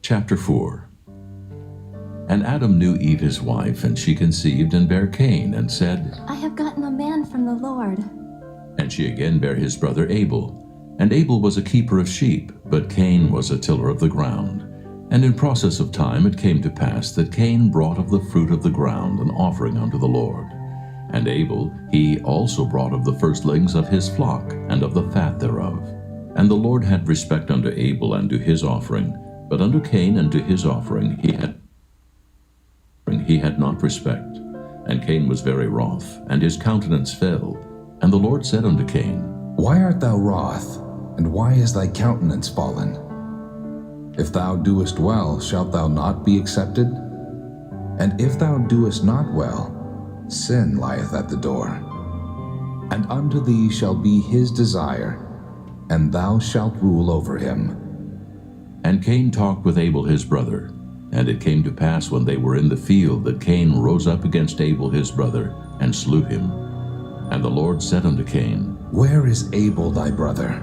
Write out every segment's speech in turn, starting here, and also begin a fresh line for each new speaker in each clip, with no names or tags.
Chapter 4. And Adam knew Eve his wife, and she conceived and bare Cain, and said,
I have gotten a man from the Lord.
And she again bare his brother Abel. And Abel was a keeper of sheep, but Cain was a tiller of the ground. And in process of time it came to pass that Cain brought of the fruit of the ground an offering unto the Lord. And Abel, he also brought of the firstlings of his flock, and of the fat thereof. And the Lord had respect unto Abel and to his offering, but unto Cain and to his offering he had not respect. And Cain was very wroth, and his countenance fell. And the Lord said unto Cain,
Why art thou wroth, and why is thy countenance fallen? If thou doest well, shalt thou not be accepted? And if thou doest not well, sin lieth at the door. And unto thee shall be his desire, and thou shalt rule over him.
And Cain talked with Abel his brother. And it came to pass when they were in the field that Cain rose up against Abel his brother, and slew him. And the Lord said unto Cain,
Where is Abel thy brother?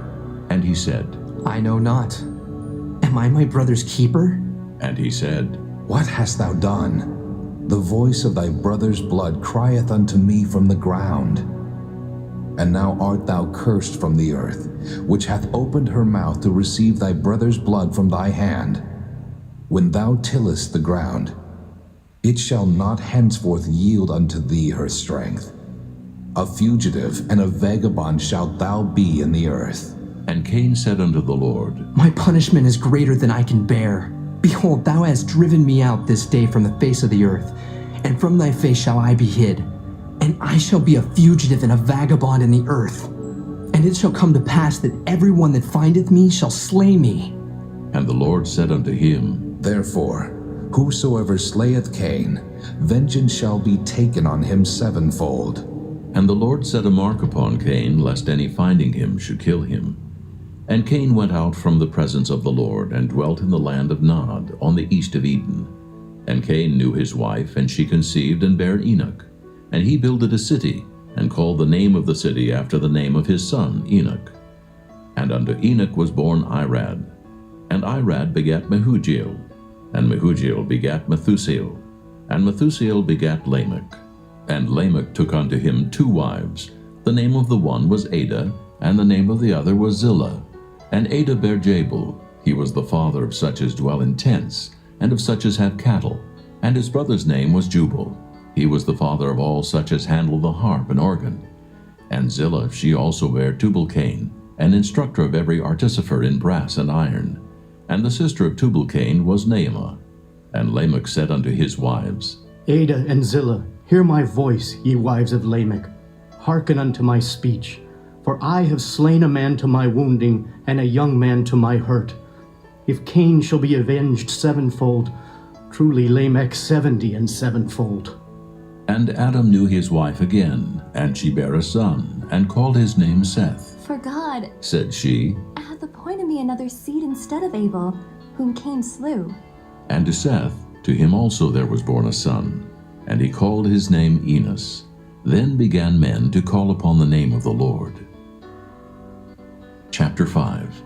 And he said,
I know not. Am I my brother's keeper?
And he said,
What hast thou done? The voice of thy brother's blood crieth unto me from the ground. And now art thou cursed from the earth, which hath opened her mouth to receive thy brother's blood from thy hand. When thou tillest the ground, it shall not henceforth yield unto thee her strength. A fugitive and a vagabond shalt thou be in the earth.
And Cain said unto the Lord,
My punishment is greater than I can bear. Behold, thou hast driven me out this day from the face of the earth, and from thy face shall I be hid. And I shall be a fugitive and a vagabond in the earth. And it shall come to pass that every one that findeth me shall slay me.
And the Lord said unto him,
Therefore, whosoever slayeth Cain, vengeance shall be taken on him sevenfold.
And the Lord set a mark upon Cain, lest any finding him should kill him. And Cain went out from the presence of the Lord, and dwelt in the land of Nod, on the east of Eden. And Cain knew his wife, and she conceived and bare Enoch. And he builded a city, and called the name of the city after the name of his son Enoch. And unto Enoch was born Irad. And Irad begat Mehujael. And Mehujael begat Methusael. And Methusael begat Lamech. And Lamech took unto him 2 wives. The name of the one was Ada, and the name of the other was Zillah. And Ada bare Jabal. He was the father of such as dwell in tents, and of such as have cattle. And his brother's name was Jubal. He was the father of all such as handle the harp and organ. And Zillah, she also bare Tubal-Cain, an instructor of every artificer in brass and iron. And the sister of Tubal-Cain was Naamah. And Lamech said unto his wives,
Ada and Zillah, hear my voice, ye wives of Lamech. Hearken unto my speech. For I have slain a man to my wounding, and a young man to my hurt. If Cain shall be avenged sevenfold, truly Lamech 70 and sevenfold.
And Adam knew his wife again, and she bare a son, and called his name Seth.
For God,
Said she,
hath appointed me another seed instead of Abel, whom Cain slew.
And to Seth, to him also there was born a son, and he called his name Enos. Then began men to call upon the name of the Lord. Chapter 5.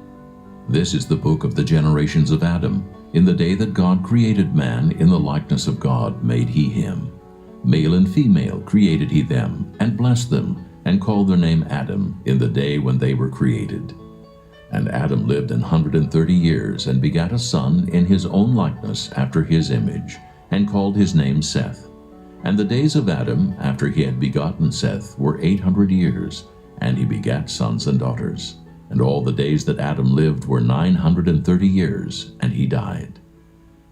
This is the book of the generations of Adam. In the day that God created man, in the likeness of God made he him. Male and female created he them, and blessed them, and called their name Adam, in the day when they were created. And Adam lived 130 years, and begat a son in his own likeness after his image, and called his name Seth. And the days of Adam, after he had begotten Seth, were 800 years, and he begat sons and daughters. And all the days that Adam lived were 930 years, and he died.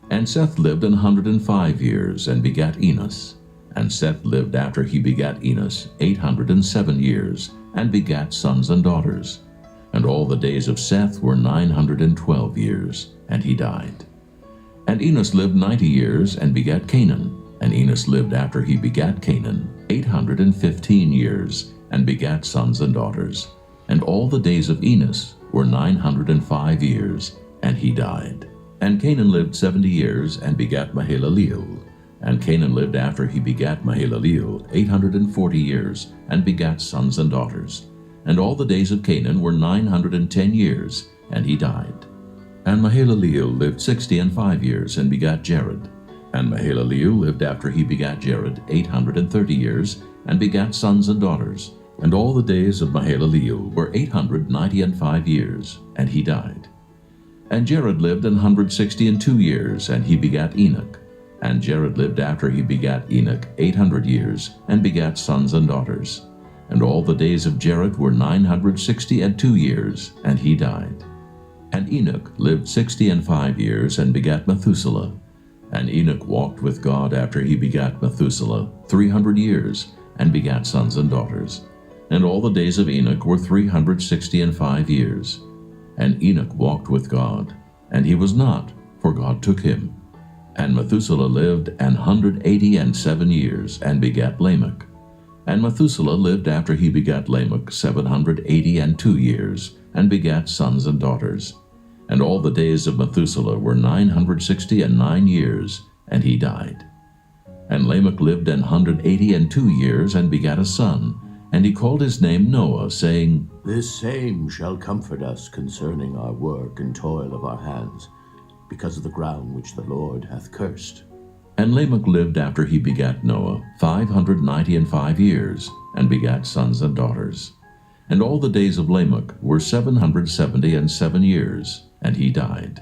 And Seth lived 105 years, and begat Enos. And Seth lived after he begat Enos 807 years, and begat sons and daughters. And all the days of Seth were 912 years, and he died. And Enos lived 90 years, and begat Canaan. And Enos lived after he begat Canaan 815 years, and begat sons and daughters. And all the days of Enos were 905 years, and he died. And Canaan lived 70 years, and begat Mahalaleel. And Canaan lived after he begat Mahalaleel 840 years, and begat sons and daughters. And all the days of Canaan were 910 years, and he died. And Mahalaleel lived 65 years and begat Jared. And Mahalaleel lived after he begat Jared 830 years, and begat sons and daughters. And all the days of Mahalaleel were 895 years, and he died. And Jared lived 162 years, and he begat Enoch. And Jared lived after he begat Enoch 800 years, and begat sons and daughters. And all the days of Jared were 962 years, and he died. And Enoch lived 65 years, and begat Methuselah. And Enoch walked with God after he begat Methuselah 300 years, and begat sons and daughters. And all the days of Enoch were 365 years. And Enoch walked with God, and he was not, for God took him. And Methuselah lived 187 years, and begat Lamech. And Methuselah lived after he begat Lamech 782 years, and begat sons and daughters. And all the days of Methuselah were 969 years, and he died. And Lamech lived 182 years, and begat a son, and he called his name Noah, saying,
This same shall comfort us concerning our work and toil of our hands, because of the ground which the Lord hath cursed.
And Lamech lived after he begat Noah 595 years, and begat sons and daughters. And all the days of Lamech were 777 years, and he died.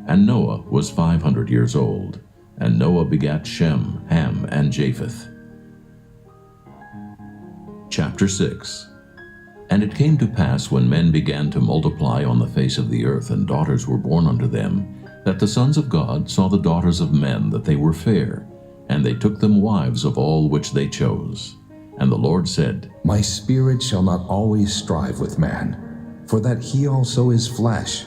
And Noah was 500 years old. And Noah begat Shem, Ham, and Japheth. Chapter 6. And it came to pass, when men began to multiply on the face of the earth, and daughters were born unto them, that the sons of God saw the daughters of men, that they were fair, and they took them wives of all which they chose. And the Lord said,
My spirit shall not always strive with man, for that he also is flesh,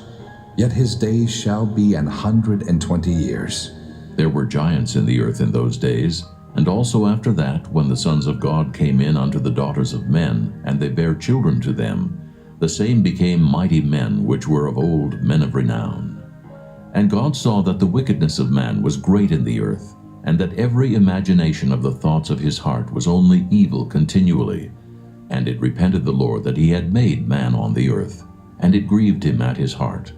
yet his days shall be 120 years.
There were giants in the earth in those days, and also after that, when the sons of God came in unto the daughters of men, and they bare children to them, the same became mighty men, which were of old, men of renown. And God saw that the wickedness of man was great in the earth, and that every imagination of the thoughts of his heart was only evil continually. And it repented the Lord that he had made man on the earth, and it grieved him at his heart.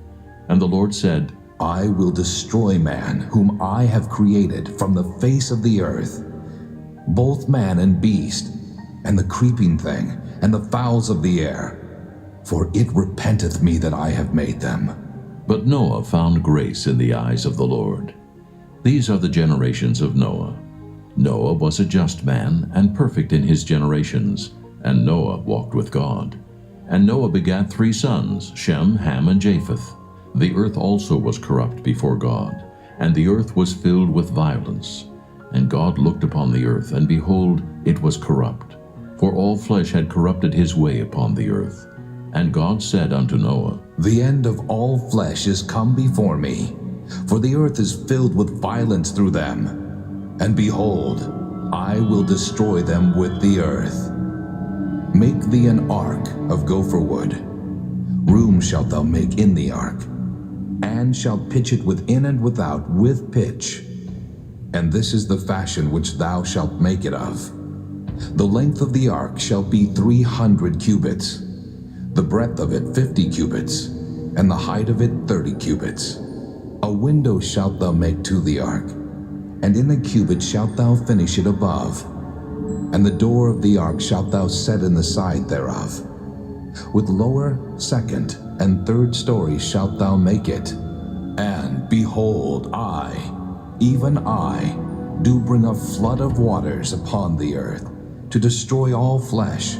And the Lord said,
I will destroy man, whom I have created from the face of the earth, both man and beast, and the creeping thing, and the fowls of the air, for it repenteth me that I have made them.
But Noah found grace in the eyes of the Lord. These are the generations of Noah. Noah was a just man, and perfect in his generations, and Noah walked with God. And Noah begat 3 sons, Shem, Ham, and Japheth. The earth also was corrupt before God, and the earth was filled with violence. And God looked upon the earth, and behold, it was corrupt, for all flesh had corrupted his way upon the earth. And God said unto Noah,
The end of all flesh is come before me, for the earth is filled with violence through them. And behold, I will destroy them with the earth. Make thee an ark of gopher wood. Room shalt thou make in the ark, and shalt pitch it within and without with pitch. And this is the fashion which thou shalt make it of. The length of the ark shall be 300 cubits, the breadth of it 50 cubits, and the height of it 30 cubits. A window shalt thou make to the ark, and in the cubit shalt thou finish it above. And the door of the ark shalt thou set in the side thereof. With lower, second, and third stories shalt thou make it. And behold, I, even I, do bring a flood of waters upon the earth, to destroy all flesh,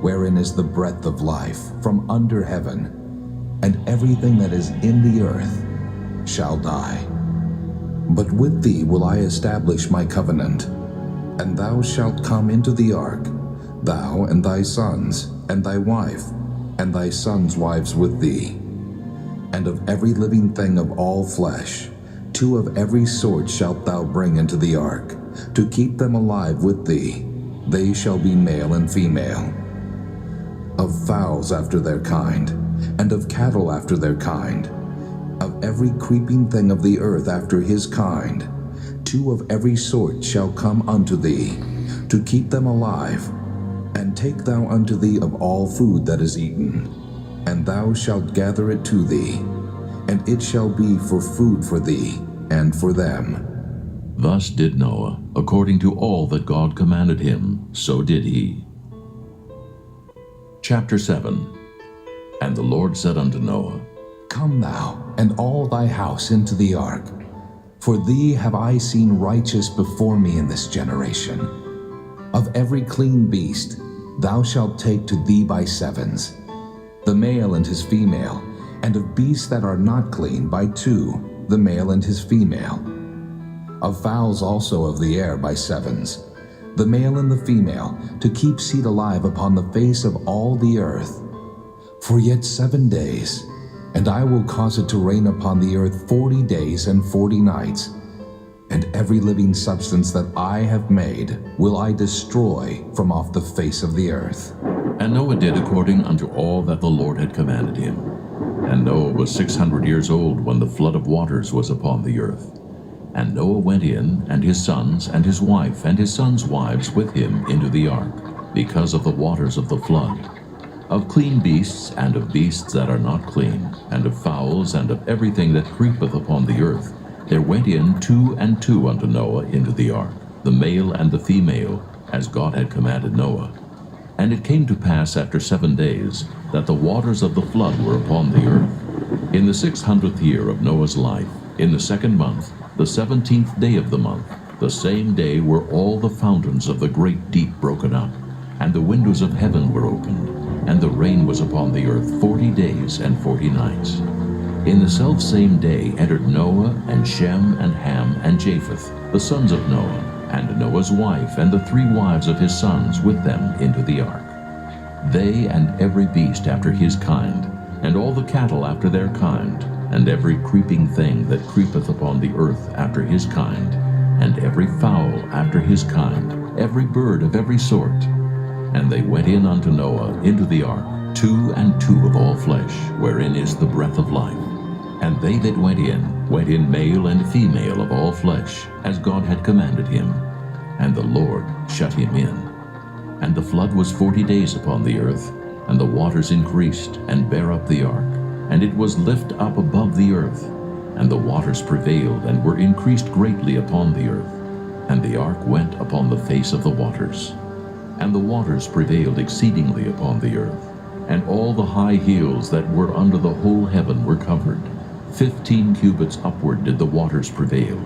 wherein is the breath of life from under heaven, and everything that is in the earth shall die. But with thee will I establish my covenant, and thou shalt come into the ark, thou and thy sons, and thy wife, and thy sons' wives with thee. And of every living thing of all flesh, 2 of every sort shalt thou bring into the ark, to keep them alive with thee. They shall be male and female. Of fowls after their kind, and of cattle after their kind, of every creeping thing of the earth after his kind, 2 of every sort shall come unto thee, to keep them alive. And take thou unto thee of all food that is eaten, and thou shalt gather it to thee, and it shall be for food for thee and for them.
Thus did Noah, according to all that God commanded him, so did he. Chapter 7. And the Lord said unto Noah,
Come thou and all thy house into the ark, for thee have I seen righteous before me in this generation. Of every clean beast thou shalt take to thee by sevens, the male and his female, and of beasts that are not clean by two, the male and his female. Of fowls also of the air by sevens, the male and the female, to keep seed alive upon the face of all the earth. For yet 7 days, and I will cause it to rain upon the earth 40 days and 40 nights, and every living substance that I have made will I destroy from off the face of the earth.
And Noah did according unto all that the Lord had commanded him. And Noah was 600 years old when the flood of waters was upon the earth. And Noah went in, and his sons, and his wife, and his sons' wives with him into the ark, because of the waters of the flood. Of clean beasts, and of beasts that are not clean, and of fowls, and of everything that creepeth upon the earth, there went in 2 and 2 unto Noah into the ark, the male and the female, as God had commanded Noah. And it came to pass after 7 days, that the waters of the flood were upon the earth. In the 600th year of Noah's life, in the 2nd month, the 17th day of the month, the same day were all the fountains of the great deep broken up, and the windows of heaven were opened, and the rain was upon the earth 40 days and 40 nights. In the selfsame day entered Noah, and Shem, and Ham, and Japheth, the sons of Noah, and Noah's wife, and the 3 wives of his sons with them into the ark. They and every beast after his kind, and all the cattle after their kind, and every creeping thing that creepeth upon the earth after his kind, and every fowl after his kind, every bird of every sort. And they went in unto Noah into the ark, 2 and 2 of all flesh, wherein is the breath of life. And they that went in male and female of all flesh, as God had commanded him. And the Lord shut him in. And the flood was 40 days upon the earth, and the waters increased, and bare up the ark, and it was lift up above the earth. And the waters prevailed, and were increased greatly upon the earth. And the ark went upon the face of the waters. And the waters prevailed exceedingly upon the earth. And all the high hills that were under the whole heaven were covered. 15 cubits upward did the waters prevail,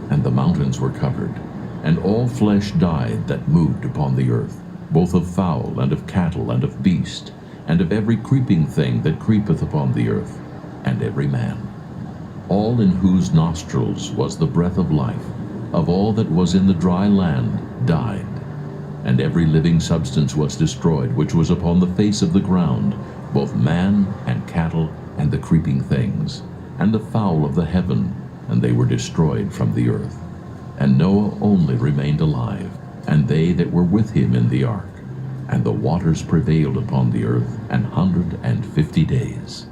and the mountains were covered. And all flesh died that moved upon the earth, both of fowl, and of cattle, and of beast, and of every creeping thing that creepeth upon the earth, and every man. All in whose nostrils was the breath of life, of all that was in the dry land, died. And every living substance was destroyed, which was upon the face of the ground, both man, and cattle, and the creeping things, and the fowl of the heaven, and they were destroyed from the earth. And Noah only remained alive, and they that were with him in the ark. And the waters prevailed upon the earth 150 days.